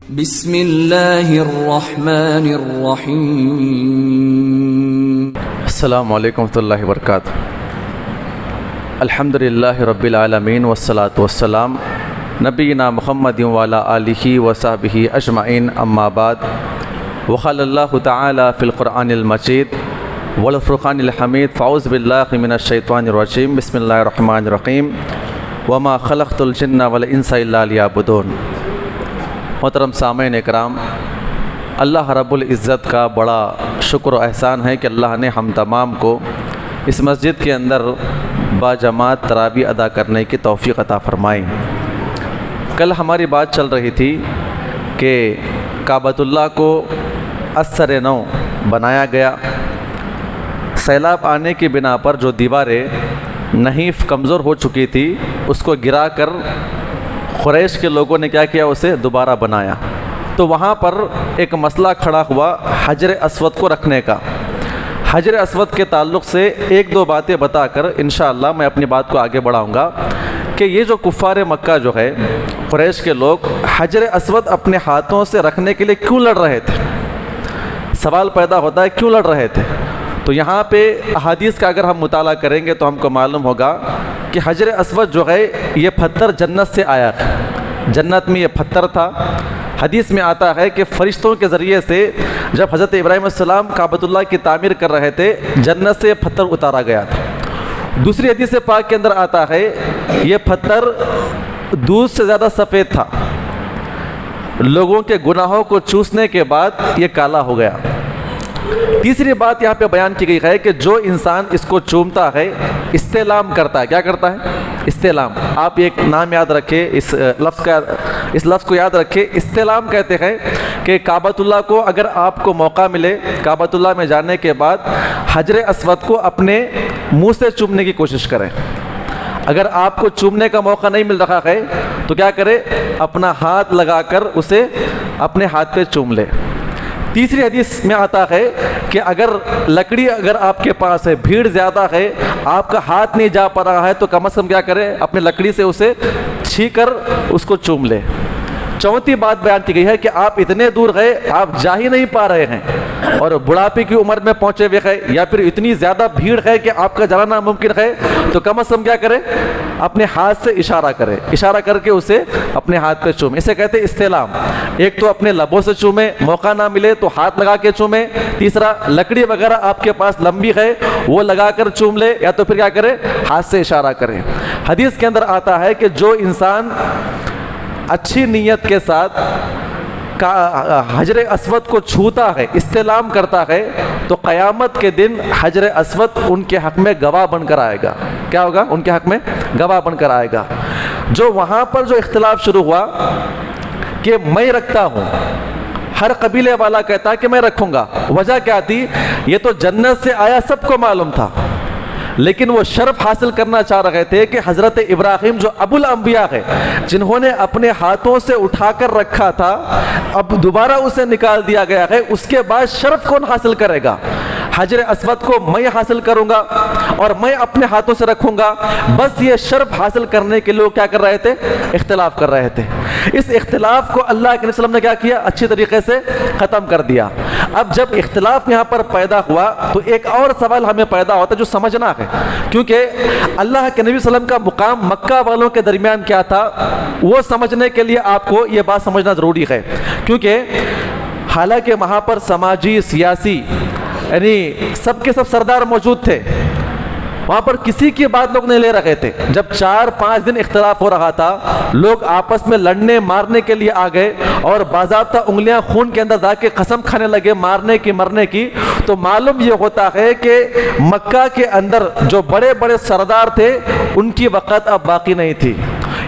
بسم اللہ الرحمن الرحیم۔ السلام علیکم ورحمۃ اللہ وبرکاتہ۔ الحمدللہ رب العالمین والصلاة والسلام نبینا محمد وعلی آلہ وصحبہ اجمعین، اما بعد۔ وقال اللہ تعالی فی القرآن المجید والفرقان الحمید، فاعوذ باللہ من الشیطان الرجیم، بسم اللہ الرحمن الرحیم، وما خلقت الجن والانس الا لیعبدون۔ محترم سامعین اکرام، اللہ رب العزت کا بڑا شکر و احسان ہے کہ اللہ نے ہم تمام کو اس مسجد کے اندر باجماعت تراویح ادا کرنے کی توفیق عطا فرمائی۔ کل ہماری بات چل رہی تھی کہ کعبۃ اللہ کو اثر نو بنایا گیا، سیلاب آنے کی بنا پر جو دیواریں نحیف کمزور ہو چکی تھی اس کو گرا کر قریش کے لوگوں نے کیا کیا، اسے دوبارہ بنایا۔ تو وہاں پر ایک مسئلہ کھڑا ہوا حجر اسود کو رکھنے کا۔ حجر اسود کے تعلق سے ایک دو باتیں بتا کر انشاءاللہ میں اپنی بات کو آگے بڑھاؤں گا کہ یہ جو کفار مکہ جو ہے، قریش کے لوگ حجر اسود اپنے ہاتھوں سے رکھنے کے لیے کیوں لڑ رہے تھے؟ سوال پیدا ہوتا ہے کیوں لڑ رہے تھے؟ تو یہاں پہ احادیث کا اگر ہم مطالعہ کریں گے تو ہم کو معلوم ہوگا کہ حجر اسود جو ہے یہ پتھر جنت سے آیا ہے، جنت میں یہ پتھر تھا۔ حدیث میں آتا ہے کہ فرشتوں کے ذریعے سے جب حضرت ابراہیم علیہ السلام کعبۃ اللہ کی تعمیر کر رہے تھے، جنت سے یہ پتھر اتارا گیا تھا۔ دوسری حدیث پاک کے اندر آتا ہے یہ پتھر دودھ سے زیادہ سفید تھا، لوگوں کے گناہوں کو چوسنے کے بعد یہ کالا ہو گیا۔ تیسری بات یہاں پہ بیان کی گئی ہے کہ جو انسان اس کو چومتا ہے، استعلام کرتا ہے، کیا کرتا ہے؟ استعلام۔ آپ ایک نام یاد رکھیں، اس لفظ کو یاد رکھیں، استعلام کہتے ہیں کہ کعبۃ اللہ کو اگر آپ کو موقع ملے کعبۃ اللہ میں جانے کے بعد حجر اسود کو اپنے منہ سے چومنے کی کوشش کریں۔ اگر آپ کو چومنے کا موقع نہیں مل رہا ہے تو کیا کرے؟ اپنا ہاتھ لگا کر اسے اپنے ہاتھ پہ چوم لے۔ تیسری حدیث میں آتا ہے کہ اگر لکڑی اگر آپ کے پاس ہے، بھیڑ زیادہ ہے، آپ کا ہاتھ نہیں جا پا رہا ہے تو کم از کم کیا کرے؟ اپنے لکڑی سے اسے چھین کر اس کو چوم لے۔ چوتھی بات بیان کی گئی ہے کہ آپ اتنے دور گئے، آپ جا ہی نہیں پا رہے ہیں اور بڑھاپے کی عمر میں پہنچے ہوئے ہیں، یا پھر اتنی زیادہ بھیڑ ہے کہ آپ کا جانا ناممکن ہے، تو کم از کم کیا کرے؟ اپنے ہاتھ سے اشارہ کرے، اشارہ کر کے اسے اپنے ہاتھ پہ چومے۔ اسے کہتے ہیں استعلام۔ ایک تو اپنے لبوں سے چومے، موقع نہ ملے تو ہاتھ لگا کے چومے۔ تیسرا، لکڑی وغیرہ آپ کے پاس لمبی ہے وہ لگا کر چوم لے، یا تو پھر کیا کرے؟ ہاتھ سے اشارہ کرے۔ حدیث کے اندر آتا ہے کہ جو انسان اچھی نیت کے ساتھ حجر اسود کو چھوتا ہے، استعلام کرتا ہے، تو قیامت کے دن حجر اسود ان کے حق میں گواہ بن کر آئے گا۔ کیا ہوگا؟ ان کے حق میں گواہ بن کر آئے گا۔ جو وہاں پر جو اختلاف شروع ہوا کہ میں رکھتا ہوں، ہر قبیلے والا کہتا ہے کہ میں رکھوں گا، وجہ کیا تھی؟ یہ تو جنت سے آیا، سب کو معلوم تھا، لیکن وہ شرف حاصل کرنا چاہ رہے تھے کہ حضرت ابراہیم جو ابو الانبیاء ہے، جنہوں نے اپنے ہاتھوں سے اٹھا کر رکھا تھا، اب دوبارہ اسے نکال دیا گیا ہے، اس کے بعد شرف کون حاصل کرے گا؟ حجر اسود کو میں حاصل کروں گا اور میں اپنے ہاتھوں سے رکھوں گا۔ بس یہ شرف حاصل کرنے کے لوگ کیا کر رہے تھے؟ اختلاف کر رہے تھے۔ اس اختلاف کو اللہ کے نبی صلی اللہ علیہ وسلم نے کیا کیا؟ اچھی طریقے سے ختم کر دیا۔ اب جب اختلاف یہاں پر پیدا ہوا تو ایک اور سوال ہمیں پیدا ہوتا ہے جو سمجھنا ہے، کیونکہ اللہ کے نبی صلی اللہ علیہ وسلم کا مقام مکہ والوں کے درمیان کیا تھا، وہ سمجھنے کے لیے آپ کو یہ بات سمجھنا ضروری ہے۔ کیونکہ حالانکہ وہاں پر سماجی، سیاسی، یعنی سب کے سب سردار موجود تھے، وہاں پر کسی کی بات لوگ نہیں لے رہے تھے۔ جب 4-5 دن اختلاف ہو رہا تھا، لوگ آپس میں لڑنے مارنے کے لیے آ گئے اور باضابطہ انگلیاں خون کے اندر ڈال کے قسم کھانے لگے مارنے کی مرنے کی، تو معلوم یہ ہوتا ہے کہ مکہ کے اندر جو بڑے بڑے سردار تھے ان کی وقت اب باقی نہیں تھی۔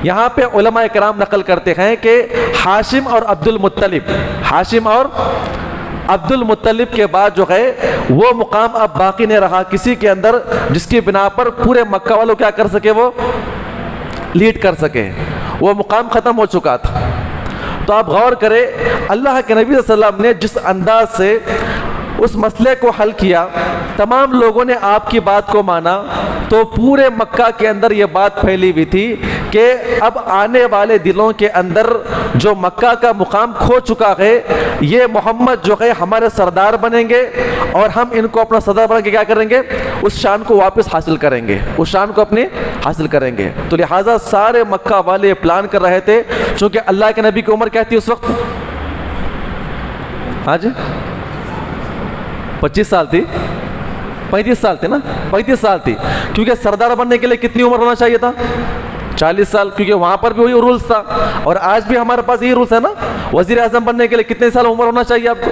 یہاں پہ علماء کرام نقل کرتے ہیں کہ ہاشم اور عبد المطلب کے بعد جو ہے وہ مقام اب باقی نہیں رہا کسی کے اندر جس کی بنا پر پورے مکہ والوں کیا کر سکے؟ وہ لیڈ کر سکے، وہ مقام ختم ہو چکا تھا۔ تو آپ غور کریں، اللہ کے نبی صلی اللہ علیہ وسلم نے جس انداز سے اس مسئلے کو حل کیا، تمام لوگوں نے آپ کی بات کو مانا، تو پورے مکہ کے اندر یہ بات پھیلی ہوئی تھی کہ اب آنے والے دنوں کے اندر جو مکہ کا مقام کھو چکا ہے، یہ محمد جو ہے ہمارے سردار بنیں گے اور ہم ان کو اپنا صدر بنا کے کیا کریں گے، اس شان کو واپس حاصل کریں گے، اس شان کو اپنے حاصل کریں گے۔ تو لہٰذا سارے مکہ والے پلان کر رہے تھے، چونکہ اللہ کے نبی کی عمر کیا تھی اس وقت؟ ہاں جی 25 سال تھی، 35 سال تھی نا، 35 سال تھی، کیونکہ سردار بننے کے لیے کتنی عمر ہونا چاہیے تھا؟ 40 سال، کیونکہ وہاں پر بھی وہی رولز تھا، اور آج بھی ہمارے پاس یہی رولز ہے نا۔ وزیر اعظم بننے کے لیے کتنے سال عمر ہونا چاہیے آپ کو؟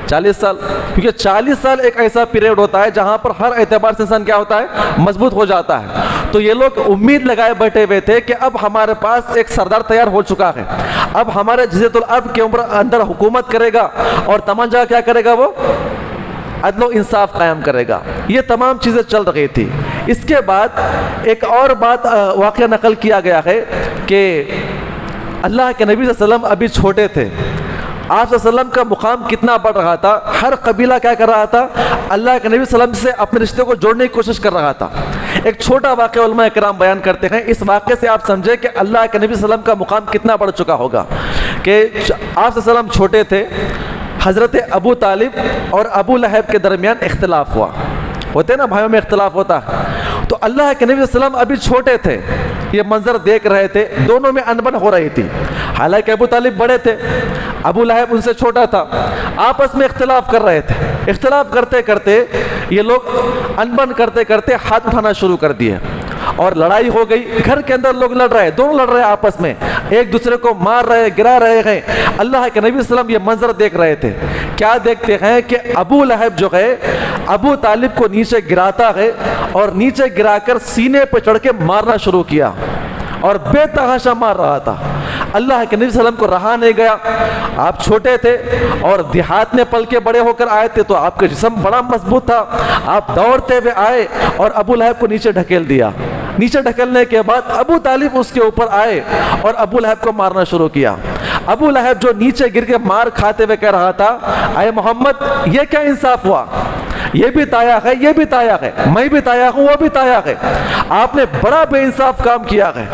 40 سال، کیونکہ 40 سال ایک ایسا پیریڈ ہوتا ہے جہاں پر ہر اعتبار سے انسان کیا ہوتا ہے، مضبوط ہو جاتا ہے۔ تو یہ لوگ امید لگائے بیٹھے ہوئے تھے کہ اب ہمارے پاس ایک سردار تیار ہو چکا ہے، اب ہمارے جزیرۃ العرب کے اندر حکومت کرے گا، اور تمام جگہ کیا کرے گا، وہ عدل و انصاف قائم کرے گا۔ یہ تمام چیزیں چل رہی تھی۔ اس کے بعد ایک اور بات واقعہ نقل کیا گیا ہے کہ اللہ کے نبی صلی اللہ علیہ وسلم ابھی چھوٹے تھے، آپ صلی اللہ علیہ وسلم کا مقام کتنا بڑھ رہا تھا، ہر قبیلہ کیا کر رہا تھا، اللہ کے نبی صلی اللہ علیہ وسلم سے اپنے رشتے کو جوڑنے کی کوشش کر رہا تھا۔ ایک چھوٹا واقعہ علماء کرام بیان کرتے ہیں، اس واقعے سے آپ سمجھے کہ اللہ کے نبی صلی اللہ علیہ وسلم کا مقام کتنا بڑھ چکا ہوگا کہ آپ صلی اللہ علیہ وسلم چھوٹے تھے، حضرت ابو طالب اور ابو لہب کے درمیان اختلاف ہوا، ہوتے نا بھائیوں میں اختلاف ہوتا ہے، تو اللہ کے نبی صلی اللہ علیہ وسلم ابھی چھوٹے تھے، یہ منظر دیکھ رہے تھے، دونوں میں انبن ہو رہی تھی، حالانکہ ابو طالب بڑے تھے، ابو لہب ان سے چھوٹا تھا، آپس میں اختلاف کر رہے تھے۔ اختلاف کرتے کرتے یہ لوگ انبن کرتے کرتے ہاتھ اٹھانا شروع کر دیے، اور لڑائی ہو گئی، گھر کے اندر لوگ لڑ رہے، دونوں لڑ رہے آپس میں، ایک دوسرے کو مار رہے، گرا رہے ہیں۔ اللہ کے نبی صلی اللہ علیہ وسلم یہ منظر دیکھ رہے تھے، کیا دیکھتے ہیں کہ ابو لہب جو ہے ابو طالب کو نیچے گراتا ہے، اور نیچے گرا کر سینے پہ چڑھ کے مارنا شروع کیا، اور بے تحاشا مار رہا تھا۔ اللہ کے نبی صلی اللہ علیہ وسلم کو رہا نہیں گیا، آپ چھوٹے تھے اور دیہات میں پل کے بڑے ہو کر آئے تھے، تو آپ کا جسم بڑا مضبوط تھا، آپ دوڑتے ہوئے آئے اور ابو لہب کو نیچے ڈھکیل دیا۔ نیچے ڈھکلنے کے بعد ابو طالب اس کے اوپر آئے اور ابو لہب کو مارنا شروع کیا۔ ابو لہب جو نیچے گر کے مار کھاتے ہوئے کہہ رہا تھا، اے محمد یہ کیا انصاف ہوا، یہ بھی تایا ہے، یہ بھی تایا ہے، میں بھی تایا ہوں، وہ بھی تایا ہے، آپ نے بڑا بے انصاف کام کیا ہے،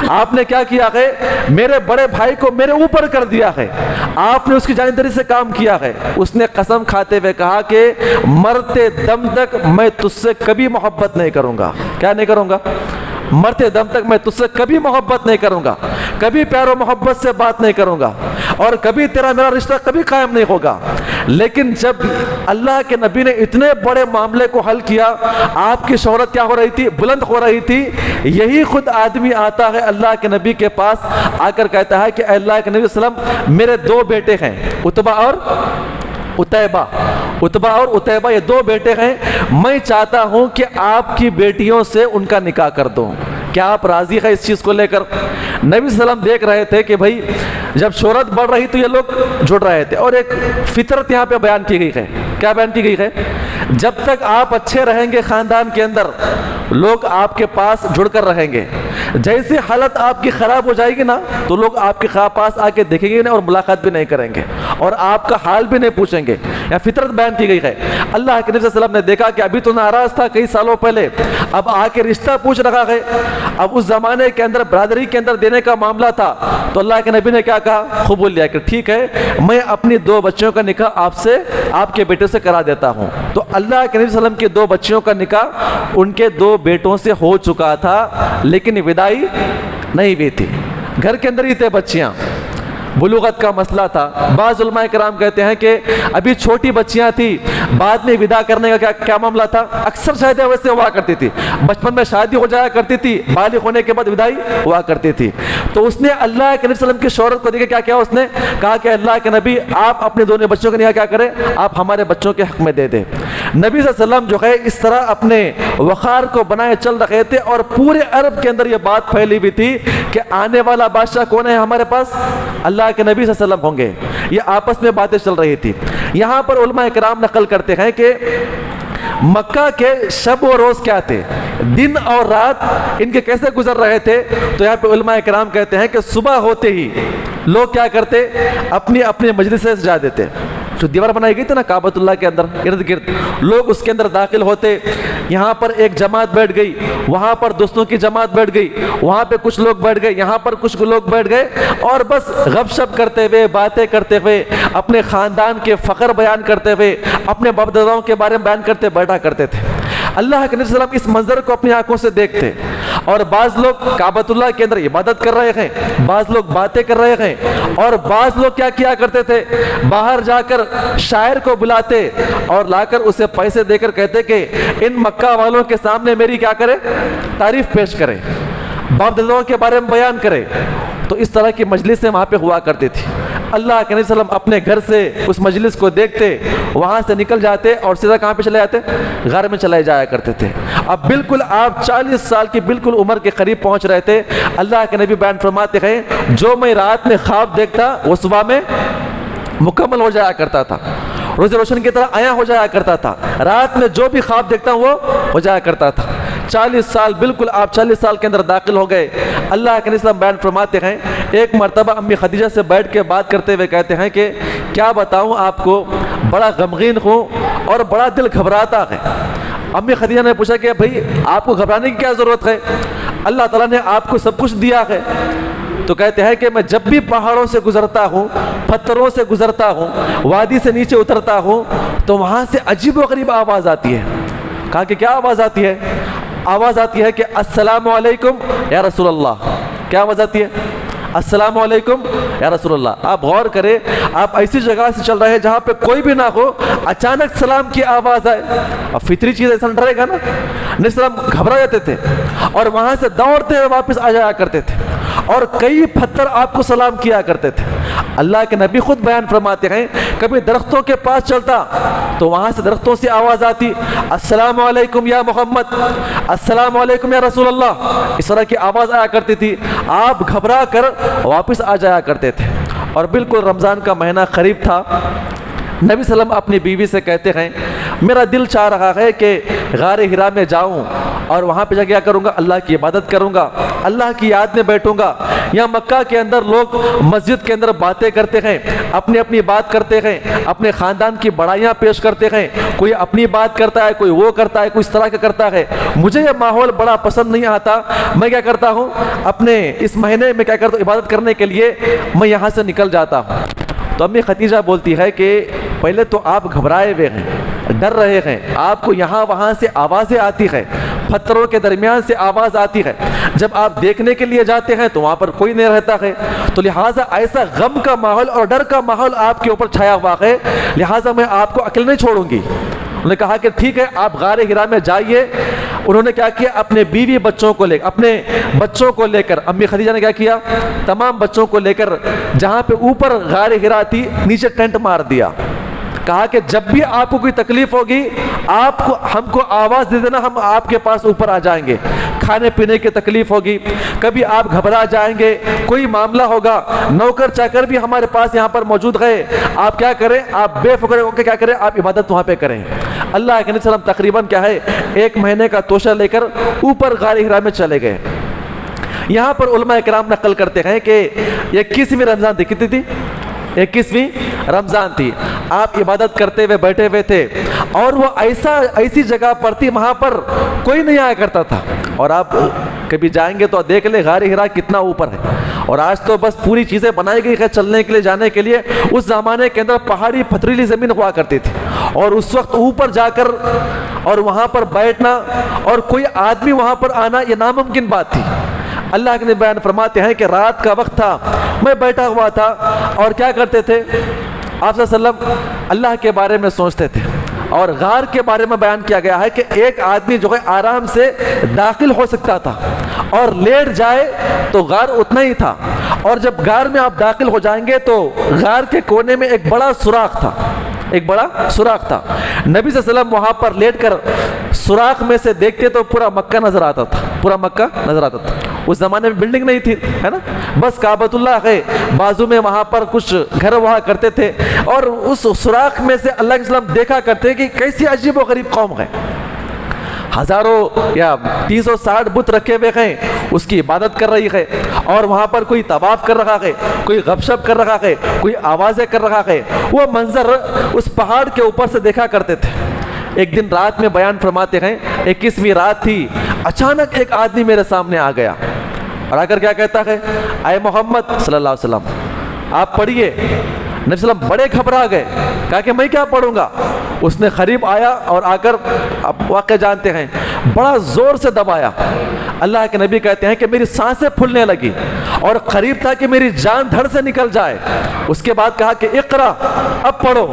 آپ نے کیا کیا ہے، میرے بڑے بھائی کو میرے اوپر کر دیا ہے، آپ نے اس کی جانبداری سے کام کیا ہے۔ اس نے قسم کھاتے ہوئے کہا کہ مرتے دم تک میں تجھ سے کبھی محبت نہیں کروں گا۔ کیا نہیں کروں گا؟ مرتے دم تک میں تجھ سے کبھی محبت نہیں کروں گا، کبھی پیار و محبت سے بات نہیں کروں گا، اور کبھی تیرا میرا رشتہ کبھی قائم نہیں ہوگا۔ لیکن جب اللہ کے نبی نے اتنے بڑے معاملے کو حل کیا، آپ کی شہرت کیا ہو رہی تھی، بلند ہو رہی تھی، یہی خود آدمی آتا ہے اللہ کے نبی کے پاس، آ کر کہتا ہے کہ اے اللہ کے نبی صلی اللہ علیہ وسلم میرے دو بیٹے ہیں، عتبہ اور عتیبہ، عتبہ اور عتیبہ یہ دو بیٹے ہیں، میں چاہتا ہوں کہ آپ کی بیٹیوں سے ان کا نکاح کر دوں، کیا آپ راضی ہیں اس چیز کو لے کر؟ نبی صلی اللہ علیہ وسلم دیکھ رہے تھے کہ بھائی جب شہرت بڑھ رہی تو یہ لوگ جڑ رہے تھے، اور ایک فطرت یہاں پہ بیان کی گئی ہے۔ کیا بیان کی گئی ہے؟ جب تک آپ اچھے رہیں گے خاندان کے اندر، لوگ آپ کے پاس جڑ کر رہیں گے، جیسی حالت آپ کی خراب ہو جائے گی نا تو لوگ آپ کے پاس آ کے دیکھیں گے نہیں اور ملاقات بھی نہیں کریں گے اور آپ کا حال بھی نہیں پوچھیں گے۔ یا فطرت بیان کی گئی ہے۔ اللہ کے نبی صلی اللہ علیہ وسلم نے دیکھا کہ ابھی تو ناراض تھا کئی سالوں پہلے، اب آ کے رشتہ پوچھ رہا ہے، اب اس زمانے کے اندر برادری کے اندر دینے کا معاملہ تھا، تو اللہ کے نبی نے کیا کہا، قبول لیا کہ ٹھیک ہے میں اپنی دو بچیوں کا نکاح آپ سے، آپ کے بیٹے سے کرا دیتا ہوں۔ تو اللہ کے نبی صلی اللہ علیہ وسلم کی دو بچیوں کا نکاح ان کے دو بیٹوں سے ہو چکا تھا، لیکن ودائی نہیں ہوئی تھی، گھر کے اندر ہی تھے بچیاں، بلوغت کا مسئلہ تھا۔ بعض علماء کرام کہتے ہیں کہ ابھی چھوٹی بچیاں تھیں، بعد میں ودا کرنے کا کیا معاملہ تھا، اکثر شادیاں ویسے ہوا کرتی تھی، بچپن میں شادی ہو جایا کرتی تھی، بالغ ہونے کے بعد ودائی ہوا کرتی تھی۔ تو اس نے اللہ کے نبی صلی اللہ علیہ وسلم کی شہرت کو دیکھ کے کیا کیا، اس نے کہا کہ اللہ کے نبی آپ اپنے دونوں بچوں کا نکاح کیا کریں، آپ ہمارے بچوں کے حق میں دے دیں۔ نبی صلی اللہ علیہ وسلم جو ہے اس طرح اپنے وقار کو بنائے چل رہے تھے، اور پورے عرب کے اندر یہ بات پھیلی ہوئی تھی کہ آنے والا بادشاہ کون ہے ہمارے پاس، اللہ کے نبی صلی اللہ علیہ وسلم ہوں گے۔ یہ آپس میں باتیں چل رہی تھی۔ یہاں پر علماء کرام نقل کرتے ہیں کہ مکہ کے شب و روز کیا تھے، دن اور رات ان کے کیسے گزر رہے تھے، تو یہاں پہ علماء کرام کہتے ہیں کہ صبح ہوتے ہی لوگ کیا کرتے، اپنی اپنی مجلس سے جا دیتے، جو دیوار بنائی گئی تھی نا کعبۃ اللہ کے اندر ارد گرد، لوگ اس کے اندر داخل ہوتے، یہاں پر ایک جماعت بیٹھ گئی، وہاں پر دوستوں کی جماعت بیٹھ گئی، وہاں پہ کچھ لوگ بیٹھ گئے، یہاں پر کچھ لوگ بیٹھ گئے، اور بس غب شپ کرتے ہوئے، باتیں کرتے ہوئے، اپنے خاندان کے فخر بیان کرتے ہوئے، اپنے باپ داداؤں کے بارے میں بیان کرتے بیٹھا کرتے تھے۔ اللہ کے نبی صلی اللہ علیہ وسلم اس منظر کو اپنی آنکھوں سے دیکھتے، اور بعض لوگ کعبۃ اللہ کے اندر عبادت کر رہے ہیں، بعض لوگ باتیں کر رہے ہیں، اور بعض لوگ کیا کیا کرتے تھے، باہر جا کر شاعر کو بلاتے اور لا کر اسے پیسے دے کر کہتے کہ ان مکہ والوں کے سامنے میری کیا کرے، تعریف پیش کرے، باپ داداؤں کے بارے میں بیان کرے۔ تو اس طرح کی مجلسیں وہاں پہ ہوا کرتی تھی۔ اللہ کے نبی صلی اللہ علیہ وسلم اپنے گھر سے اس مجلس کو دیکھتے، وہاں سے نکل جاتے اور سیدھا کہاں پہ چلے جاتے، گھر میں چلے جایا کرتے تھے۔ اب بالکل آپ 40 سال کی بالکل عمر کے قریب پہنچ رہے تھے۔ اللہ کے نبی بیان فرماتے ہیں جو میں رات میں خواب دیکھتا وہ صبح میں مکمل ہو جایا کرتا تھا، روز روشن کی طرح عیاں ہو جایا کرتا تھا، رات میں جو بھی خواب دیکھتا ہوں وہ ہو جایا کرتا تھا۔ 40 سال بالکل آپ 40 سال کے اندر داخل ہو گئے۔ اللہ کے نبی بیان فرماتے ہیں ایک مرتبہ امی خدیجہ سے بیٹھ کے بات کرتے ہوئے کہتے ہیں کہ کیا بتاؤں آپ کو، بڑا غمگین ہوں اور بڑا دل گھبراتا ہے۔ امی خدیجہ نے پوچھا کہ بھئی آپ کو گھبرانے کی کیا ضرورت ہے، اللہ تعالیٰ نے آپ کو سب کچھ دیا ہے۔ تو کہتے ہیں کہ میں جب بھی پہاڑوں سے گزرتا ہوں، پتھروں سے گزرتا ہوں، وادی سے نیچے اترتا ہوں، تو وہاں سے عجیب و غریب آواز آتی ہے۔ کہا کہ کیا آواز آتی ہے؟ آواز آتی ہے کہ السلام علیکم یا رسول اللہ۔ کیا آواز آتی ہے؟ السلام علیکم یا رسول اللہ۔ آپ غور کریں، آپ ایسی جگہ سے چل رہے ہیں جہاں پہ کوئی بھی نہ ہو، اچانک سلام کی آواز آئے، اب فطری چیز ایسا ڈرے گا نا، نبی سلام گھبرا جاتے تھے اور وہاں سے دوڑتے ہوئے واپس آ جایا کرتے تھے، اور کئی پتھر آپ کو سلام کیا کرتے تھے۔ اللہ کے نبی خود بیان فرماتے ہیں کبھی درختوں کے پاس چلتا تو وہاں سے درختوں سے آواز آتی السلام علیکم یا محمد، السلام علیکم یا رسول اللہ، اس طرح کی آواز آیا کرتی تھی۔ آپ گھبرا کر واپس آ جایا کرتے تھے۔ اور بالکل رمضان کا مہینہ قریب تھا، نبی صلی اللہ علیہ وسلم اپنی بیوی سے کہتے ہیں میرا دل چاہ رہا ہے کہ غار حرا میں جاؤں اور وہاں پہ جا کے کیا کروں گا، اللہ کی عبادت کروں گا، اللہ کی یاد میں بیٹھوں گا۔ یا مکہ کے اندر لوگ مسجد کے اندر باتیں کرتے ہیں، اپنی اپنی بات کرتے ہیں، اپنے خاندان کی بڑائیاں پیش کرتے ہیں، کوئی اپنی بات کرتا ہے، کوئی وہ کرتا ہے، کوئی اس طرح کا کرتا ہے۔ مجھے یہ ماحول بڑا پسند نہیں آتا۔ میں کیا کرتا ہوں، اپنے اس مہینے میں کیا کرتا ہوں، عبادت کرنے کے لیے میں یہاں سے نکل جاتا ہوں۔ تو امی خدیجہ بولتی ہے کہ پہلے تو آپ گھبرائے ہوئے ہیں، ڈر رہے ہیں، آپ کو یہاں وہاں سے آوازیں آتی ہیں، پتھروں کے درمیان سے آواز آتی ہے، جب آپ دیکھنے کے لیے جاتے ہیں تو وہاں پر کوئی نہیں رہتا ہے، تو لہٰذا ایسا غم کا ماحول اور ڈر کا ماحول آپ کے اوپر چھایا ہوا ہے، لہٰذا میں آپ کو اکیلے نہیں چھوڑوں گی۔ انہوں نے کہا کہ ٹھیک ہے آپ غار حرا میں جائیے۔ انہوں نے کیا کیا، اپنے بیوی بچوں کو لے اپنے بچوں کو لے کر، امی خدیجہ نے کیا کیا، تمام بچوں کو لے کر جہاں پہ اوپر غار حرا تھی نیچے ٹینٹ مار دیا۔ کہا کہ جب بھی آپ کو کوئی تکلیف ہوگی آپ کو ہم کو آواز دے دینا، ہم آپ کے پاس اوپر آ جائیں گے۔ کھانے پینے کی تکلیف ہوگی، کبھی آپ گھبرا جائیں گے، کوئی معاملہ ہوگا، نوکر چاکر بھی ہمارے پاس یہاں پر موجود ہے، آپ کیا کریں، آپ بے فکر ہو کے کیا کریں، آپ عبادت وہاں پہ کریں۔ اللہ کے نبی صلی اللہ علیہ وسلم تقریباً کیا ہے 1 مہینے کا توشہ لے کر اوپر غار حرا میں چلے گئے۔ یہاں پر علماء کرام نقل کرتے ہیں کہ 21ویں رمضان تھی، کتنی تھی، 21ویں رمضان تھی، آپ عبادت کرتے ہوئے بیٹھے ہوئے تھے، اور وہ ایسی جگہ پر تھی وہاں پر کوئی نہیں آیا کرتا تھا۔ اور آپ کبھی جائیں گے تو دیکھ لیں غار حرا کتنا اوپر ہے، اور آج تو بس پوری چیزیں بنائی گئی ہے چلنے کے لیے جانے کے لیے۔ اس زمانے کے اندر پہاڑی پتھریلی زمین ہوا کرتی تھی، اور اس وقت اوپر جا کر اور وہاں پر بیٹھنا اور کوئی آدمی وہاں پر آنا یہ ناممکن بات تھی۔ اللہ کے نبی بیان فرماتے ہیں کہ رات کا وقت تھا، میں بیٹھا ہوا تھا اور کیا کرتے تھے، آپ صلی اللہ علیہ وسلم اللہ کے بارے میں سوچتے تھے۔ اور غار کے بارے میں بیان کیا گیا ہے کہ ایک آدمی جو ہے آرام سے داخل ہو سکتا تھا، اور لیٹ جائے تو غار اتنا ہی تھا، اور جب غار میں آپ داخل ہو جائیں گے تو غار کے کونے میں ایک بڑا سوراخ تھا، ایک بڑا سوراخ تھا۔ نبی صلی اللہ علیہ وسلم وہاں پر لیٹ کر سوراخ میں سے دیکھتے تو پورا مکہ نظر آتا تھا، پورا مکہ نظر آتا تھا۔ اس زمانے میں بلڈنگ نہیں تھی، ہے نا، بس کعبۃ اللہ ہے، بازو میں وہاں پر کچھ گھر وہاں کرتے تھے، اور اس سوراخ میں سے اللہ کے وسلم دیکھا کرتے کہ کیسی عجیب و غریب قوم ہے۔ ہزاروں یا 360 بت رکھے ہوئے ہیں، اس کی عبادت کر رہی ہے، اور وہاں پر کوئی طواف کر رہا ہے، کوئی غپ شپ کر رہا ہے، کوئی آوازیں کر رہا ہے۔ وہ منظر اس پہاڑ کے اوپر سے دیکھا کرتے تھے۔ ایک دن رات میں بیان فرماتے ہیں، 21ویں رات تھی، اچانک ایک آدمی میرے سامنے آ گیا اور آ کر کیا کہتا ہے، اے محمد صلی اللہ علیہ وسلم آپ پڑھیے۔ نبی صلی اللہ علیہ وسلم بڑے گھبرا گئے، کہا کہ میں کیا پڑھوں گا۔ اس نے قریب آیا اور آ کر، اب واقعہ جانتے ہیں، بڑا زور سے دبایا۔ اللہ کے نبی کہتے ہیں کہ میری سانسیں پھولنے لگی اور قریب تھا کہ میری جان دھڑ سے نکل جائے۔ اس کے بعد کہا کہ اقرا، اب پڑھو۔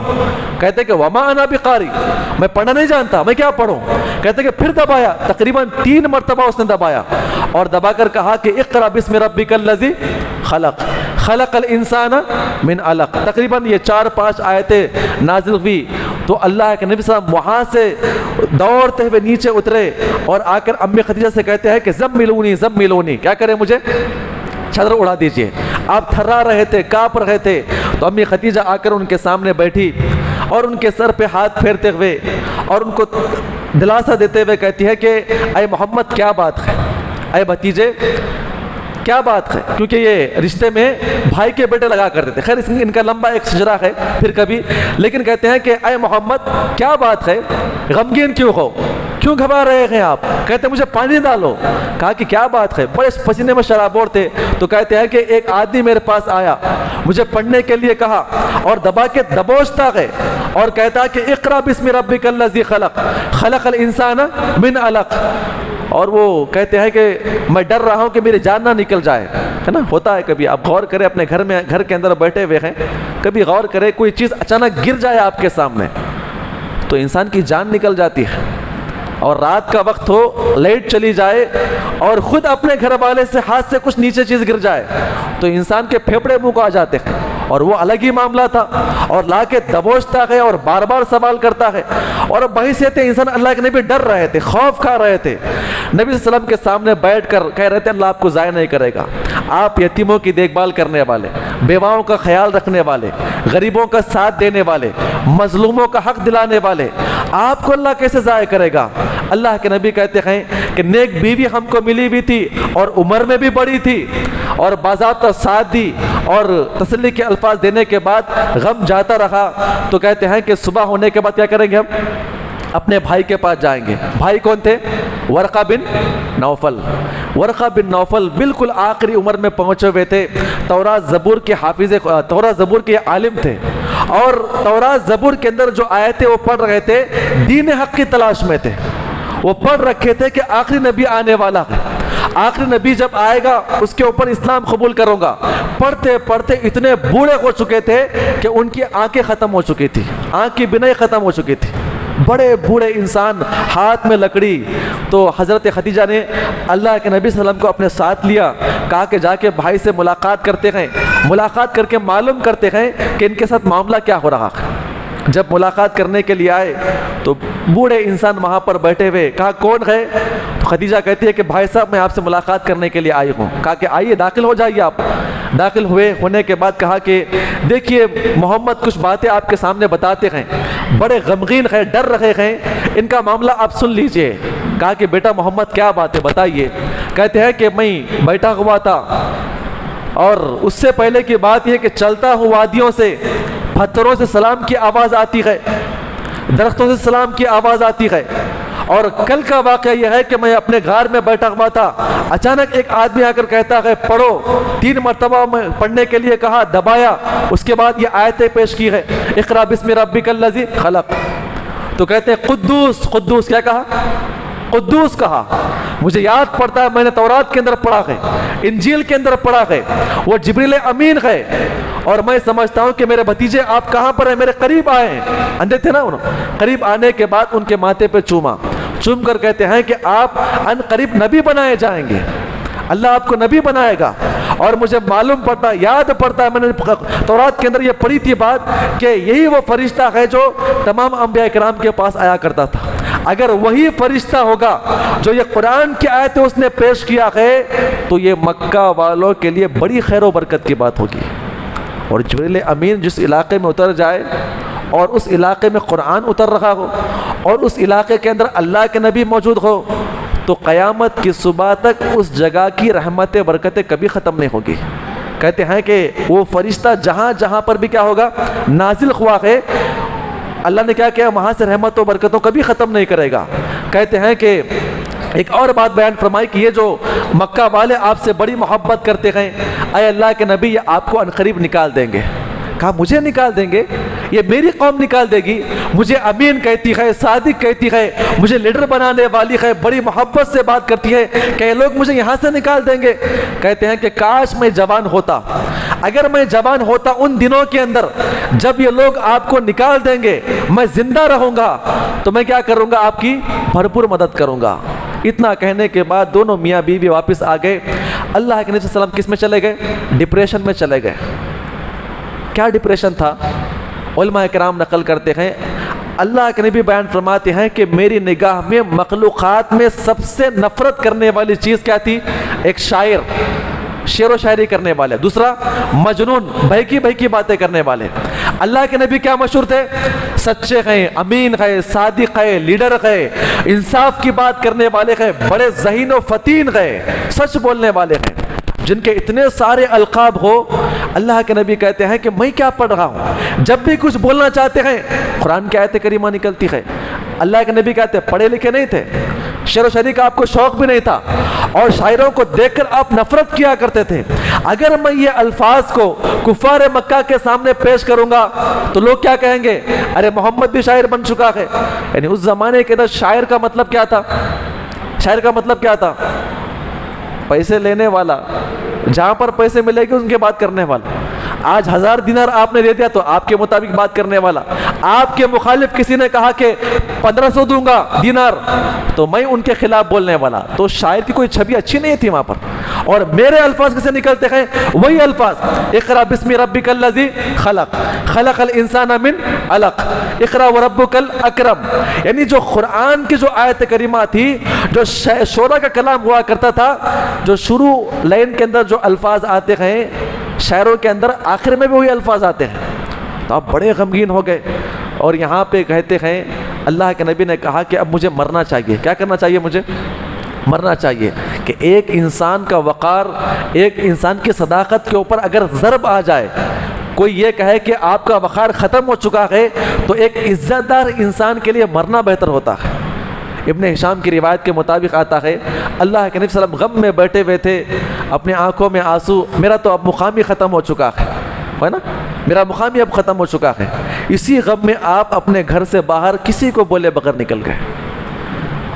کہتے کہ وما انا بقاری، میں پڑھنا نہیں جانتا، میں کیا پڑھوں۔ کہتے کہ پھر دبایا، تقریباً 3 مرتبہ اس نے دبایا اور دبا کر کہا کہ اقرا بسم ربک الذی خلق خلق الانسان من علق۔ تقریباً یہ 4-5 آیتیں نازل ہوئی تو اللہ کے نبی صلی اللہ علیہ وسلم وہاں سے دوڑتے ہوئے نیچے اترے اور آ کر امی خدیجہ سے کہتے ہیں کہ زملونی زملونی، کیا کریں مجھے، چادر اڑا دیجئے۔ آپ تھرا رہے تھے، کانپ رہے تھے، تو امی خدیجہ آ کر ان کے سامنے بیٹھی اور ان کے سر پہ ہاتھ پھیرتے ہوئے اور ان کو دلاسا دیتے ہوئے کہتی ہے کہ اے محمد کیا بات ہے، اے بھتیجے کیا بات ہے، کیونکہ یہ رشتے میں بھائی کے بیٹے لگا کرتے تھے۔ خیر ان کا لمبا ایک سجرا ہے پھر کبھی، لیکن کہتے ہیں کہ اے محمد کیا بات ہے، غمگین کیوں ہو، کیوں گھبرا رہے ہیں آپ۔ کہتے ہیں مجھے پانی ڈالو۔ کہا کہ کیا بات ہے، بڑے پسینے میں شرابور تھے، تو کہتے ہیں کہ ایک آدمی میرے پاس آیا، مجھے پڑھنے کے لیے کہا اور دبا کے دبوچتا ہے اور کہتا کہ اقرا بسم ربک الذی خلق خلق الانسان من علق۔ اور وہ کہتے ہیں کہ میں ڈر رہا ہوں کہ میری جان نہ نکل جائے، ہے نا۔ ہوتا ہے کبھی، آپ غور کریں اپنے گھر کے اندر بیٹھے ہوئے ہیں، کبھی غور کریں کوئی چیز اچانک گر جائے آپ کے سامنے تو انسان کی جان نکل جاتی ہے، اور رات کا وقت ہو، لائٹ چلی جائے اور خود اپنے گھر والے سے ہاتھ سے کچھ نیچے چیز گر جائے تو انسان کے پھیپڑے منہ کو آ جاتے ہیں، اور وہ الگ ہی معاملہ تھا، اور لا کے دبوچتا ہے اور بار بار سوال کرتا ہے، اور بحیثیت انسان اللہ کے نبی ڈر رہے تھے، خوف کھا رہے تھے۔ نبی صلی اللہ علیہ وسلم کے سامنے بیٹھ کر کہہ رہے تھے اللہ آپ کو ضائع نہیں کرے گا، آپ یتیموں کی دیکھ بھال کرنے والے، بیواؤں کا خیال رکھنے والے، غریبوں کا ساتھ دینے والے، مظلوموں کا حق دلانے والے، آپ کو اللہ کیسے ضائع کرے گا۔ اللہ کے نبی کہتے ہیں کہ نیک بیوی ہم کو ملی ہوئی تھی اور عمر میں بھی بڑی تھی اور باضابطہ ساتھ دی اور تسلی کے الفاظ دینے کے بعد غم جاتا رہا، تو کہتے ہیں کہ صبح ہونے کے بعد کیا کریں گے، ہم اپنے بھائی کے پاس جائیں گے۔ بھائی کون تھے، ورقہ بن نوفل۔ ورقہ بن نوفل بالکل آخری عمر میں پہنچے ہوئے تھے، تورات زبور کے حافظ، تورات زبور کے عالم تھے، اور تورات زبور کے اندر جو آیتیں وہ پڑھ رہے تھے دین حق کی تلاش میں تھے۔ وہ پڑھ رکھے تھے کہ آخری نبی آنے والا ہے، آخری نبی جب آئے گا اس کے اوپر اسلام قبول کروں گا۔ پڑھتے پڑھتے اتنے بوڑھے ہو چکے تھے کہ ان کی آنکھیں ختم ہو چکی تھی، آنکھ کی بینائی ختم ہو چکی تھی، بڑے بوڑھے انسان، ہاتھ میں لکڑی۔ تو حضرت خدیجہ نے اللہ کے نبی صلی اللہ علیہ وسلم کو اپنے ساتھ لیا، کہا کہ جا کے بھائی سے ملاقات کرتے ہیں، ملاقات کر کے معلوم کرتے ہیں کہ ان کے ساتھ معاملہ کیا ہو رہا ہے۔ جب ملاقات کرنے کے لیے آئے تو بوڑھے انسان وہاں پر بیٹھے ہوئے، کہا کون ہے؟ تو خدیجہ کہتی ہے کہ بھائی صاحب میں آپ سے ملاقات کرنے کے لیے آئی ہوں۔ کہا کہ آئیے داخل ہو جائیے۔ آپ داخل ہونے کے بعد کہا کہ دیکھیے محمد کچھ باتیں آپ کے سامنے بتاتے ہیں، بڑے غمگین ہیں، ڈر رہے ہیں، ان کا معاملہ آپ سن لیجئے۔ کہا کہ بیٹا محمد کیا بات ہے بتائیے۔ کہتے ہیں کہ میں بیٹھا ہوا تھا اور اس سے پہلے کی بات یہ کہ چلتا ہوں وادیوں سے پتھروں سے سلام کی آواز آتی ہے، درختوں سے سلام کی آواز آتی ہے، اور کل کا واقعہ یہ ہے کہ میں اپنے غار میں بیٹھا ہوا تھا، اچانک ایک آدمی آ کر کہتا ہے پڑھو، 3 مرتبہ میں پڑھنے کے لیے کہا، دبایا، اس کے بعد یہ آیتیں پیش کی ہے، اقرا بسم ربک الذی خلق۔ تو کہتے ہیں قدوس قدوس، کیا کہا؟ قدوس کہا۔ مجھے یاد پڑتا ہے میں نے تورات کے اندر پڑھا ہے، انجیل کے اندر پڑھا ہے، وہ جبریل امین ہے، اور میں سمجھتا ہوں کہ میرے بھتیجے آپ کہاں پر ہیں، میرے قریب آئے ہیں، اندھے تھے نا انہوں، قریب آنے کے بعد ان کے ماتھے پہ چوم کر کہتے ہیں کہ آپ ان قریب نبی بنائے جائیں گے، اللہ آپ کو نبی بنائے گا۔ اور مجھے معلوم پڑتا، یاد پڑتا ہے، میں نے تورات کے اندر یہ پڑھی تھی بات کہ یہی وہ فرشتہ ہے جو تمام انبیاء کرام کے پاس آیا کرتا تھا۔ اگر وہی فرشتہ ہوگا جو یہ قرآن کی آیتیں اس نے پیش کیا ہے تو یہ مکہ والوں کے لیے بڑی خیر و برکت کی بات ہوگی۔ اور جبریل امین جس علاقے میں اتر جائے اور اس علاقے میں قرآن اتر رہا ہو اور اس علاقے کے اندر اللہ کے نبی موجود ہو تو قیامت کی صبح تک اس جگہ کی رحمتیں برکتیں کبھی ختم نہیں ہوگی۔ کہتے ہیں کہ وہ فرشتہ جہاں جہاں پر بھی کیا ہوگا نازل ہوا ہے، اللہ نے کیا کیا وہاں سے رحمت و برکتوں کبھی ختم نہیں کرے گا۔ کہتے ہیں کہ ایک اور بات بیان فرمائی کہ یہ جو مکہ والے آپ سے بڑی محبت کرتے ہیں، اے اللہ کے نبی یہ آپ کو عنقریب نکال دیں گے۔ کہا مجھے نکال دیں گے؟ یہ میری قوم نکال دے گی؟ مجھے امین کہتی ہے، صادق کہتی ہے، مجھے لیڈر بنانے والی ہے، بڑی محبت سے بات کرتی ہے کہ یہ لوگ مجھے یہاں سے نکال دیں گے؟ کہتے ہیں کہ کاش میں جوان ہوتا، اگر میں جوان ہوتا ان دنوں کے اندر جب یہ لوگ آپ کو نکال دیں گے، میں زندہ رہوں گا تو میں کیا کروں گا؟ آپ کی بھرپور مدد کروں گا۔ اتنا کہنے کے بعد دونوں میاں بیوی واپس آ گئے۔ اللہ کے نبی صلی اللہ علیہ وسلم کس میں چلے گئے؟ ڈپریشن میں چلے گئے۔ کیا ڈپریشن تھا؟ علماء کرام نقل کرتے ہیں، اللہ کے نبی بیان فرماتے ہیں کہ میری نگاہ میں مخلوقات میں سب سے نفرت کرنے والی چیز کیا تھی؟ ایک شاعر، شعر و شاعری کرنے والے، دوسرا مجنون، بہکی بہکی باتیں کرنے والے۔ اللہ کے نبی کیا مشہور تھے؟ سچے ہیں، امین ہے، صادق ہے، لیڈر ہے، انصاف کی بات کرنے والے ہیں، بڑے ذہین و فطین ہے، سچ بولنے والے ہیں، جن کے اتنے سارے القاب ہو۔ اللہ کے نبی کہتے ہیں کہ میں کیا پڑھ رہا ہوں، جب بھی کچھ بولنا چاہتے ہیں قرآن کی آیت کریمہ نکلتی ہے۔ اللہ کے نبی کہتے ہیں پڑھے لکھے نہیں تھے، شعر و شاعری کا آپ کو شوق بھی نہیں تھا، اور شاعروں کو دیکھ کر آپ نفرت کیا کرتے تھے۔ اگر میں یہ الفاظ کو کفار مکہ کے سامنے پیش کروں گا تو لوگ کیا کہیں گے؟ ارے محمد بھی شاعر بن چکا ہے۔ یعنی اس زمانے کے اندر شاعر کا مطلب کیا تھا؟ شاعر کا مطلب کیا تھا؟ پیسے لینے والا، جہاں پر پیسے ملے گی ان کے بات کرنے والا۔ آج 1000 دینار آپ نے دے دیا تو آپ کے مطابق بات کرنے والا۔ آپ کے مخالف کسی نے کہا کہ 1500 دوں گا دینار تو میں ان کے خلاف بولنے والا۔ تو شاعر کی کوئی چھبی اچھی نہیں تھی وہاں پر۔ اور میرے الفاظ کیسے نکلتے ہیں؟ وہی الفاظ، اقرا بسم ربک الذی خلق، خلق الانسان من علق، اقرا وربک الاکرم۔ یعنی جو قرآن کی جو آیت کریمہ تھی، جو شعرا کا کلام ہوا کرتا تھا، جو شروع لائن کے اندر جو الفاظ آتے ہیں شاعروں کے اندر، آخر میں بھی وہی الفاظ آتے ہیں۔ تو آپ بڑے غمگین ہو گئے، اور یہاں پہ کہتے ہیں اللہ کے نبی نے کہا کہ اب مجھے مرنا چاہیے۔ کیا کرنا چاہیے؟ مجھے مرنا چاہیے۔ کہ ایک انسان کا وقار، ایک انسان کی صداقت کے اوپر اگر ضرب آ جائے، کوئی یہ کہے کہ آپ کا وقار ختم ہو چکا ہے، تو ایک عزت دار انسان کے لیے مرنا بہتر ہوتا ہے۔ ابن ہشام کی روایت کے مطابق آتا ہے اللہ کے نبی صلی اللہ علیہ وسلم غم میں بیٹھے ہوئے تھے، اپنے آنکھوں میں آنسو، میرا تو اب مقام ہی ختم ہو چکا ہے نا، میرا مقام ہی اب ختم ہو چکا ہے۔ اسی غم میں آپ اپنے گھر سے باہر کسی کو بولے بغیر نکل گئے۔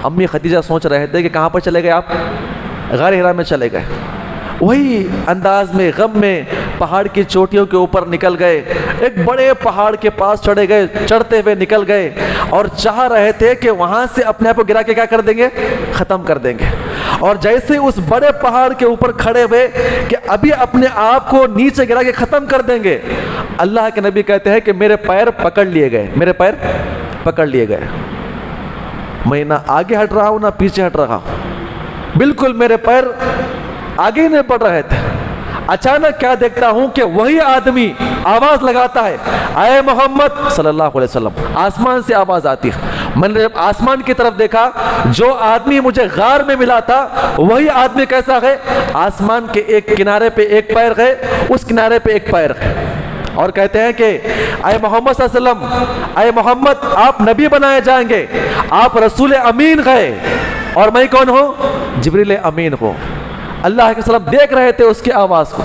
امی خدیجہ سوچ رہے تھے کہ کہاں پر چلے گئے آپ؟ غار ہرا میں چلے گئے۔ وہی انداز میں غم میں پہاڑ کی چوٹیوں کے اوپر نکل گئے، ایک بڑے پہاڑ کے پاس چڑھے گئے، چڑھتے ہوئے نکل گئے، اور چاہ رہے تھے کہ وہاں سے اپنے آپ کو گرا کے کیا کر دیں گے؟ ختم کر دیں گے۔ اور جیسے اس بڑے پہاڑ کے اوپر کھڑے ہوئے کہ ابھی اپنے آپ کو نیچے گرا کے ختم کر دیں گے، اللہ کے نبی کہتے ہیں کہ میرے پیر پکڑ لیے گئے، میرے پیر پکڑ لیے گئے۔ میں نہ آگے ہٹ رہا ہوں نہ پیچھے ہٹ رہا ہوں، بالکل میرے پیر آگے ہی نہیں بڑھ رہے تھے۔ اچانک کیا دیکھتا ہوں کہ وہی آدمی آواز لگاتا ہے، اے محمد صلی اللہ علیہ وسلم۔ آسمان سے آواز آتی ہے۔ میں نے جب آسمان کی طرف دیکھا، جو آدمی مجھے غار میں ملا تھا وہی آدمی کیسا ہے؟ آسمان کے ایک کنارے پہ ایک پیر ہے، اس کنارے پہ ایک پیر ہے، اور کہتے ہیں کہ اے محمد صلی اللہ علیہ وسلم، اے محمد آپ نبی بنائے جائیں گے، آپ رسول امین گئے، اور میں کون ہوں؟ جبریل امین ہوں۔ اللہ کے سلام دیکھ رہے تھے اس کی آواز کو۔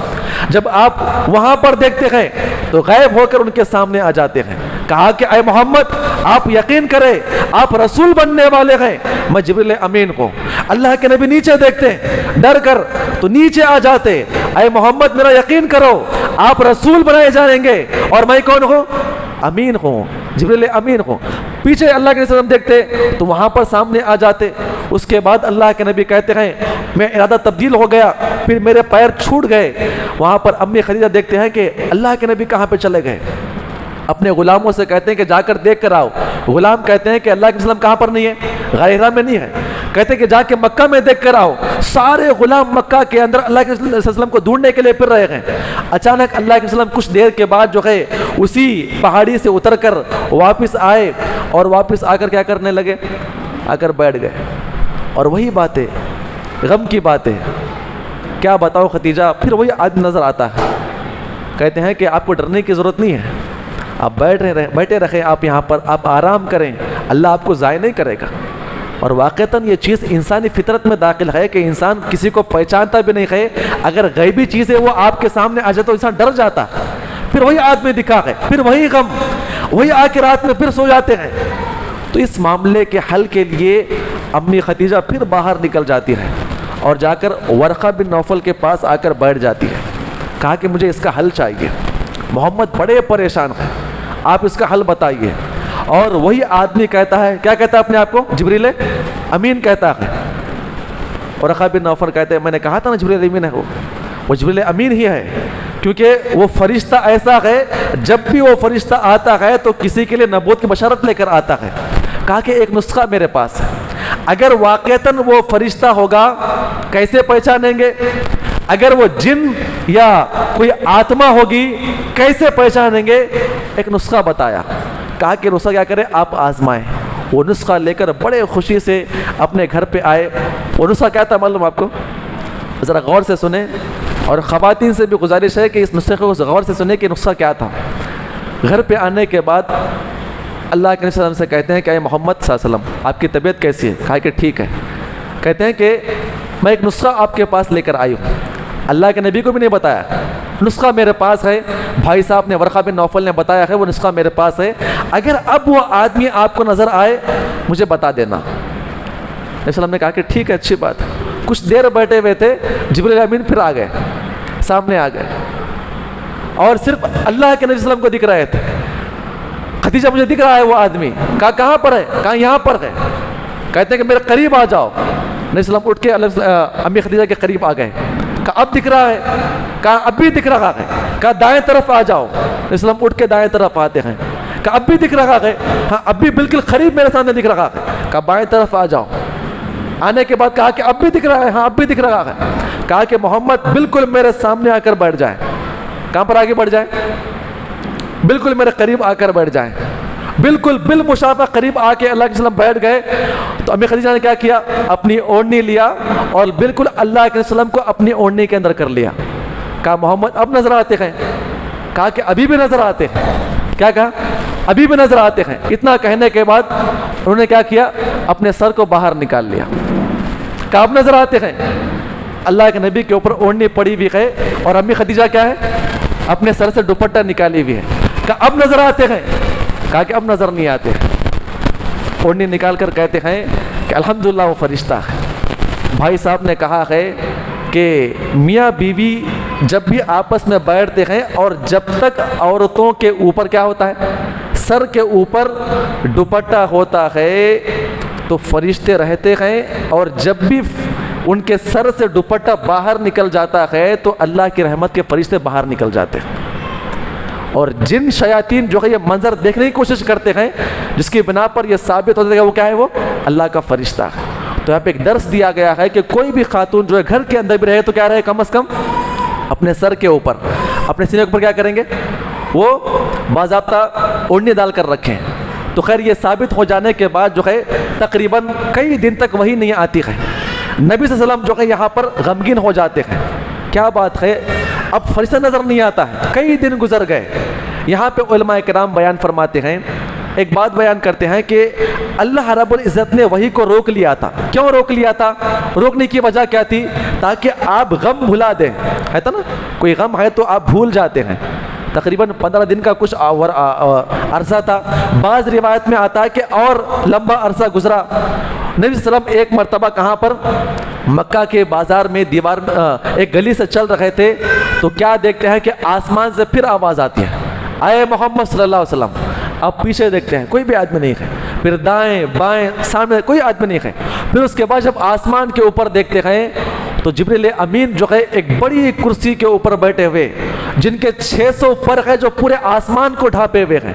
جب آپ وہاں پر دیکھتے ہیں تو غائب ہو کر ان کے سامنے آ جاتے ہیں۔ کہا کہ اے محمد آپ یقین کریں، آپ رسول بننے والے ہیں، میں جبریل امین ہوں۔ اللہ کے نبی نیچے دیکھتے ڈر کر تو نیچے آ جاتے، اے محمد میرا یقین کرو، آپ رسول بنائے جائیں گے، اور میں کون ہوں؟ امین ہوں، جبریل امین ہوں۔ پیچھے اللہ کے نبی دیکھتے تو وہاں پر سامنے آ جاتے۔ اس کے بعد اللہ کے نبی کہتے ہیں میں ارادہ تبدیل ہو گیا، پھر میرے پیر چھوٹ گئے۔ وہاں پر امی خدیجہ دیکھتے ہیں کہ اللہ کے نبی کہاں پہ چلے گئے، اپنے غلاموں سے کہتے ہیں کہ جا کر دیکھ کر آؤ۔ غلام کہتے ہیں کہ اللہ کے وسلم کہاں پر نہیں ہے؟ غار ہرا میں نہیں ہے۔ کہتے کہ جا کے مکہ میں دیکھ کر آؤ. سارے غلام مکہ کے اندر اللہ کے رسول صلی اللہ علیہ وسلم کو ڈھونڈنے کے لیے پھر رہے ہیں. اچانک اللہ کے وسلم کچھ دیر کے بعد جو ہے اسی پہاڑی سے اتر کر واپس آئے, اور واپس آ کر کیا کرنے لگے, آ کر بیٹھ گئے. اور وہی باتیں, غم کی باتیں, کیا بتاؤ خدیجہ, پھر وہی آدمی نظر آتا ہے. کہتے ہیں کہ آپ کو ڈرنے کی ضرورت نہیں ہے, آپ بیٹھے رہیں آپ یہاں پر, آپ آرام کریں, اللہ آپ کو ضائع نہیں کرے گا. اور واقعتاً یہ چیز انسانی فطرت میں داخل ہے کہ انسان کسی کو پہچانتا بھی نہیں ہے, اگر غیبی چیزیں وہ آپ کے سامنے آ جائے تو انسان ڈر جاتا. پھر وہی آدمی دکھا ہے, پھر وہی غم, وہی آ کے رات میں پھر سو جاتے ہیں. تو اس معاملے کے حل کے لیے امی خدیجہ پھر باہر نکل جاتی ہے اور جا کر ورقہ بن نوفل کے پاس آ کر بیٹھ جاتی ہے. کہا کہ مجھے اس کا حل چاہیے, محمد بڑے پریشان ہیں, آپ اس کا حل بتائیے. اور وہی آدمی کہتا ہے, کیا کہتا ہے اپنے آپ کو, جبریل امین کہتا ہے. ورقہ بن نوفل کہتے ہیں میں نے کہا تھا نا جبریل امین ہے, وہ جبریل امین ہی ہے, کیونکہ وہ فرشتہ ایسا ہے جب بھی وہ فرشتہ آتا ہے تو کسی کے لیے نبوت کی بشارت لے کر آتا ہے. کہا کہ ایک نسخہ میرے پاس ہے, اگر واقعتاً وہ فرشتہ ہوگا کیسے پہچانیں گے, اگر وہ جن یا کوئی آتما ہوگی کیسے پہچانیں گے, ایک نسخہ بتایا. کہا کہ نسخہ کیا کرے, آپ آزمائیں. وہ نسخہ لے کر بڑے خوشی سے اپنے گھر پہ آئے. وہ نسخہ کیا تھا معلوم آپ کو, ذرا غور سے سنیں, اور خواتین سے بھی گزارش ہے کہ اس نسخے کو غور سے سنیں کہ نسخہ کیا تھا. گھر پہ آنے کے بعد اللہ کے نبی صلی اللہ علیہ وسلم سے کہتے ہیں کہ اے محمد صلی اللہ علیہ وسلم آپ کی طبیعت کیسی ہے. کہا کہ ٹھیک ہے. کہتے ہیں کہ میں ایک نسخہ آپ کے پاس لے کر آئی ہوں, اللہ کے نبی کو بھی نہیں بتایا, نسخہ میرے پاس ہے, بھائی صاحب نے ورقہ بن نوفل نے بتایا ہے, وہ نسخہ میرے پاس ہے, اگر اب وہ آدمی آپ کو نظر آئے مجھے بتا دینا. نبی صلی اللہ علیہ وسلم نے کہا کہ ٹھیک ہے, اچھی بات. کچھ دیر بیٹھے ہوئے تھے, جبریل امین پھر آ گئے, سامنے آ گئے, اور صرف اللہ کے نبی صلی اللہ علیہ وسلم کو دکھ رہے تھے. خدیجہ مجھے دکھ رہا ہے وہ آدمی. کہا کہاں پر ہے, کہا یہاں پر ہے. کہتے ہیں کہ میرے قریب آ جاؤ. نبی صلی اللہ علیہ وسلم اٹھ کے امی خدیجہ کے قریب آ گئے. کہا اب دکھ رہا ہے, کہا اب بھی دکھ رہا ہے. کہا دائیں طرف آ جاؤ. نبی صلی اللہ علیہ وسلم اٹھ کے دائیں طرف آتے ہیں. کہا اب بھی دکھ رہا ہے, ہاں اب بھی بالکل قریب میرے سامنے دکھ رہا ہے. کہا بائیں طرف آ جاؤ. آنے کے بعد کہا کہ اب بھی دکھ رہا ہے, ہاں اب بھی دکھ رہا ہے. کہا کہ محمد بالکل میرے سامنے آ کر بیٹھ جائے. کہاں پر آگے بڑھ جائے, بالکل میرے قریب آ کر بیٹھ جائیں. بالکل بالمشافہ قریب آ کے اللہ کے وسلم بیٹھ گئے. تو امی خدیجہ نے کیا کیا, اپنی اوڑھنی لیا اور بالکل اللہ کے وسلم کو اپنی اوڑھنی کے اندر کر لیا. کہا محمد اب نظر آتے ہیں. کہا کہ ابھی بھی نظر آتے ہیں. کیا کہا, ابھی بھی نظر آتے ہیں. اتنا کہنے کے بعد انہوں نے کیا کیا, اپنے سر کو باہر نکال لیا. کہا اب نظر آتے ہیں. اللہ کے نبی کے اوپر اوڑھنی پڑی ہوئی ہے, اور امی خدیجہ کیا ہے, اپنے سر سے دوپٹہ نکالی ہوئی ہے. کہا اب نظر آتے ہیں. کہا کہ اب نظر نہیں آتے. اوڑھنی نکال کر کہتے ہیں کہ الحمدللہ وہ فرشتہ ہے. بھائی صاحب نے کہا ہے کہ میاں بیوی جب بھی آپس میں بیٹھتے ہیں اور جب تک عورتوں کے اوپر کیا ہوتا ہے, سر کے اوپر دوپٹہ ہوتا ہے تو فرشتے رہتے ہیں, اور جب بھی ان کے سر سے دوپٹہ باہر نکل جاتا ہے تو اللہ کی رحمت کے فرشتے باہر نکل جاتے ہیں. اور جن شیاطین جو ہے یہ منظر دیکھنے کی کوشش کرتے ہیں, جس کی بنا پر یہ ثابت ہوتا ہے کہ وہ کیا ہے, وہ اللہ کا فرشتہ ہے. تو یہاں پہ ایک درس دیا گیا ہے کہ کوئی بھی خاتون جو ہے گھر کے اندر بھی رہے تو کیا رہے, کم از کم اپنے سر کے اوپر, اپنے سینے کے اوپر کیا کریں گے, وہ باضابطہ اوڑھنی ڈال کر رکھیں. تو خیر یہ ثابت ہو جانے کے بعد جو ہے تقریباً کئی دن تک وہی نہیں آتی ہے. نبی صلی اللہ علیہ وسلم جو ہے یہاں پر غمگین ہو جاتے ہیں. کیا بات ہے, اب فرشتہ نظر نہیں آتا ہے. کئی دن گزر گئے. یہاں پہ علماء کرام بیان فرماتے ہیں, ایک بات بیان کرتے ہیں کہ اللہ رب العزت نے وحی کو روک لیا تھا. کیوں روک لیا تھا, روکنے کی وجہ کیا تھی, تاکہ آپ غم بھلا دیں. ہے نا, کوئی غم ہے تو آپ بھول جاتے ہیں. تقریباً 15 دن کا کچھ عرصہ تھا. بعض روایت میں آتا ہے کہ اور لمبا عرصہ گزرا. نبی صلی اللہ علیہ وسلم ایک مرتبہ کہاں پر, مکہ کے بازار میں دیوار ایک گلی سے چل رہے تھے, تو کیا دیکھتے ہیں کہ آسمان سے پھر آواز آتی ہے, اے محمد صلی اللہ علیہ وسلم. اب پیچھے دیکھتے ہیں کوئی بھی آدمی نہیں ہے, پھر دائیں بائیں سامنے کوئی آدمی نہیں ہے. پھر اس کے بعد جب آسمان کے اوپر دیکھتے ہیں تو جبریل امین جو ہے ایک بڑی کرسی کے اوپر بیٹھے ہوئے, جن کے 600 پر ہے جو پورے آسمان کو ڈھانپے ہوئے ہیں.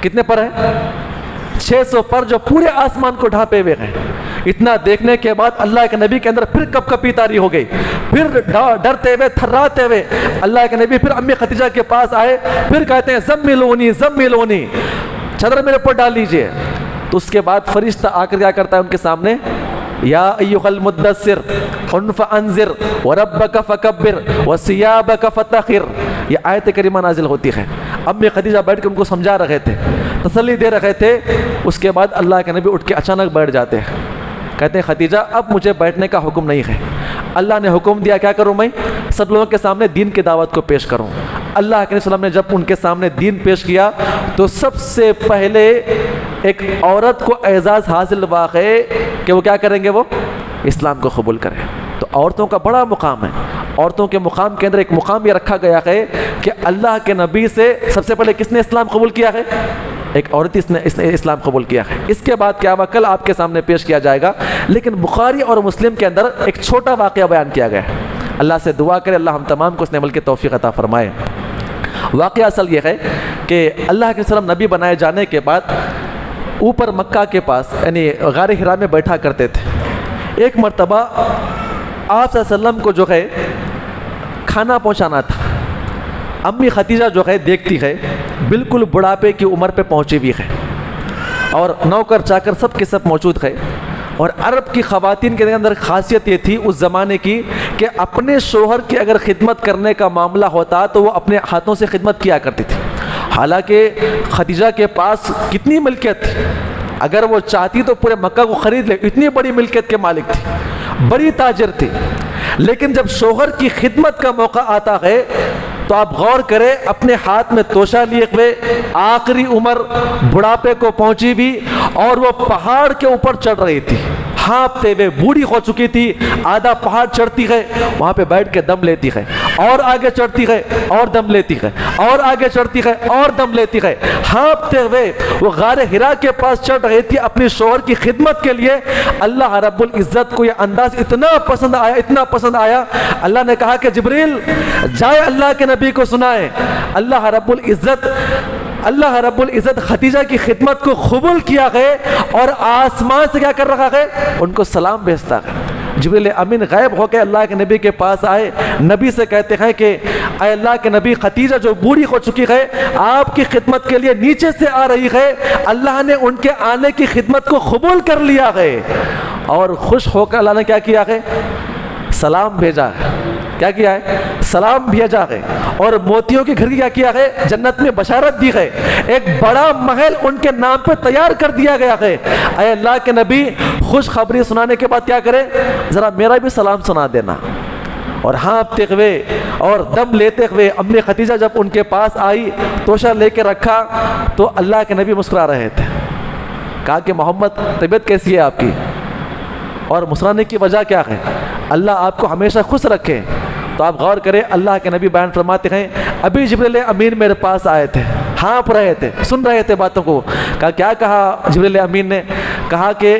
کتنے پر ہیں, 600 پر جو پورے آسمان کو ڈھانپے ہوئے ہیں. اتنا دیکھنے کے بعد اللہ کے نبی کے اندر پھر کپ کپی طاری ہو گئی، پھر ڈرتے ہوئے تھراتے ہوئے اللہ کے نبی پھر امی خدیجہ کے پاس آئے، پھر کہتے ہیں زملونی زملونی، چادر میرے اوپر ڈال لیجئے۔ تو اس کے بعد فرشتہ آ کر کیا کرتا ہے ان کے سامنے، یا ایھا المدثر قم فانذر وربک فکبر وثیابک فطہر، یہ آیت کریمہ نازل ہوتی ہے۔ امی خدیجہ بیٹھ کے ان کو سمجھا رہے تھے، تسلی دے رہے تھے۔ اس کے بعد اللہ کے نبی اٹھ کے اچانک بیٹھ جاتے ہیں، کہتے ہیں خدیجہ اب مجھے بیٹھنے کا حکم نہیں ہے، اللہ نے حکم دیا کیا کروں، میں سب لوگوں کے سامنے دین کی دعوت کو پیش کروں۔ اللہ کے نبی صلی اللہ علیہ وسلم نے جب ان کے سامنے دین پیش کیا تو سب سے پہلے ایک عورت کو اعزاز حاصل ہوا ہے کہ وہ کیا کریں گے، وہ اسلام کو قبول کریں۔ تو عورتوں کا بڑا مقام ہے، عورتوں کے مقام کے اندر ایک مقام یہ رکھا گیا ہے کہ اللہ کے نبی سے سب سے پہلے کس نے اسلام قبول کیا ہے، ایک عورت اس نے اسلام قبول کیا ہے۔ اس کے بعد کیا ہوا کل آپ کے سامنے پیش کیا جائے گا، لیکن بخاری اور مسلم کے اندر ایک چھوٹا واقعہ بیان کیا گیا ہے۔ اللہ سے دعا کرے اللہ ہم تمام کو اس نے عمل کی توفیق عطا فرمائے۔ واقعہ اصل یہ ہے کہ اللہ کے وسلم نبی بنائے جانے کے بعد اوپر مکہ کے پاس یعنی غار حرا میں بیٹھا کرتے تھے۔ ایک مرتبہ آپ صلی اللہ علیہ وسلم کو جو ہے کھانا پہنچانا تھا، امی خدیجہ جو ہے دیکھتی ہے بالکل بڑھاپے کی عمر پہ پہنچی ہوئی ہے، اور نوکر چاکر سب کے سب موجود ہے۔ اور عرب کی خواتین کے اندر خاصیت یہ تھی اس زمانے کی کہ اپنے شوہر کی اگر خدمت کرنے کا معاملہ ہوتا تو وہ اپنے ہاتھوں سے خدمت کیا کرتی تھی۔ حالانکہ خدیجہ کے پاس کتنی ملکیت تھی، اگر وہ چاہتی تو پورے مکہ کو خرید لے، اتنی بڑی ملکیت کے مالک تھی، بڑی تاجر تھی۔ لیکن جب شوہر کی خدمت کا موقع آتا ہے تو آپ غور کریں، اپنے ہاتھ میں توشہ لیے ہوئے، آخری عمر، بڑھاپے کو پہنچی بھی، اور وہ پہاڑ کے اوپر چڑھ رہی تھی، ہانپتے ہوئے، بوڑھی ہو چکی تھی، آدھا پہاڑ چڑھتی ہے، وہاں پہ بیٹھ کے دم لیتی ہے، اور آگے چڑھتی ہے اور دم لیتی ہے، اور آگے چڑھتی ہے اور دم لیتی ہے، ہانپتے ہوئے وہ غار حرا کے پاس چڑھ رہی تھی اپنی شوہر کی خدمت کے لیے۔ اللہ رب العزت کو یہ انداز اتنا پسند آیا، اتنا پسند آیا، اللہ نے کہا کہ جبریل جائے اللہ کے نبی کو سنائے، اللہ رب العزت خدیجہ کی خدمت کو قبول کیا ہے، اور آسمان سے کیا کر رہا ہے، ان کو سلام بھیجتا ہے۔ جبریل امین غائب ہو کے اللہ کے نبی کے پاس آئے، نبی سے کہتے ہیں کہ اے اللہ کے نبی، خدیجہ جو بوڑھی ہو چکی ہے آپ کی خدمت کے لیے نیچے سے آ رہی ہے، اللہ نے ان کے آنے کی خدمت کو قبول کر لیا ہے۔ اور خوش ہو کر اللہ نے کیا کیا ہے، سلام بھیجا ہے۔ کیا کیا ہے، سلام بھیجا ہے، اور موتیوں کے گھر کی کیا کیا ہے، جنت میں بشارت دی ہے، ایک بڑا محل ان کے نام پہ تیار کر دیا گیا ہے۔ اے اللہ کے نبی، خوشخبری سنانے کے بعد کیا کرے، ذرا میرا بھی سلام سنا دینا۔ اور ہانپتے ہوئے اور دم لیتے ہوئے امی خدیجہ جب ان کے پاس آئی، توشہ لے کے رکھا تو اللہ کے نبی مسکرا رہے تھے۔ کہا کہ محمد طبیعت کیسی ہے آپ کی، اور مسکرانے کی وجہ کیا ہے، اللہ آپ کو ہمیشہ خوش رکھے۔ تو آپ غور کریں، اللہ کے نبی بیان فرماتے ہیں ابھی جبریل امین میرے پاس آئے تھے، ہانپ رہے تھے، سن رہے تھے باتوں کو۔ کیا کہا جبریل امین نے، کہا کہ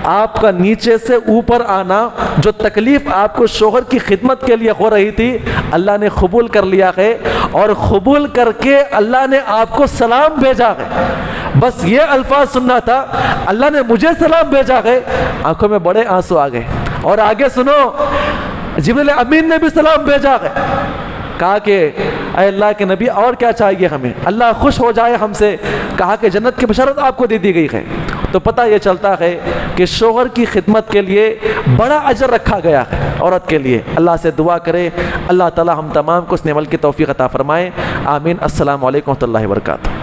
آپ کا نیچے سے اوپر آنا، جو تکلیف آپ کو شوہر کی خدمت کے لیے ہو رہی تھی، اللہ نے قبول کر لیا ہے، اور قبول کر کے اللہ نے آپ کو سلام بھیجا ہے۔ بس یہ الفاظ سننا تھا، اللہ نے مجھے سلام بھیجا ہے، آنکھوں میں بڑے آنسو آ گئے۔ اور آگے سنو، جبریل امین نے بھی سلام بھیجا ہے، کہا کہ اے اللہ کے نبی اور کیا چاہیے ہمیں، اللہ خوش ہو جائے ہم سے۔ کہا کہ جنت کی بشارت آپ کو دے دی گئی ہے۔ تو پتہ یہ چلتا ہے کہ شوہر کی خدمت کے لیے بڑا اجر رکھا گیا ہے عورت کے لیے۔ اللہ سے دعا کرے اللہ تعالی ہم تمام کو اس عمل کی توفیق عطا فرمائے، آمین۔ السلام علیکم ورحمۃ اللہ وبرکاتہ۔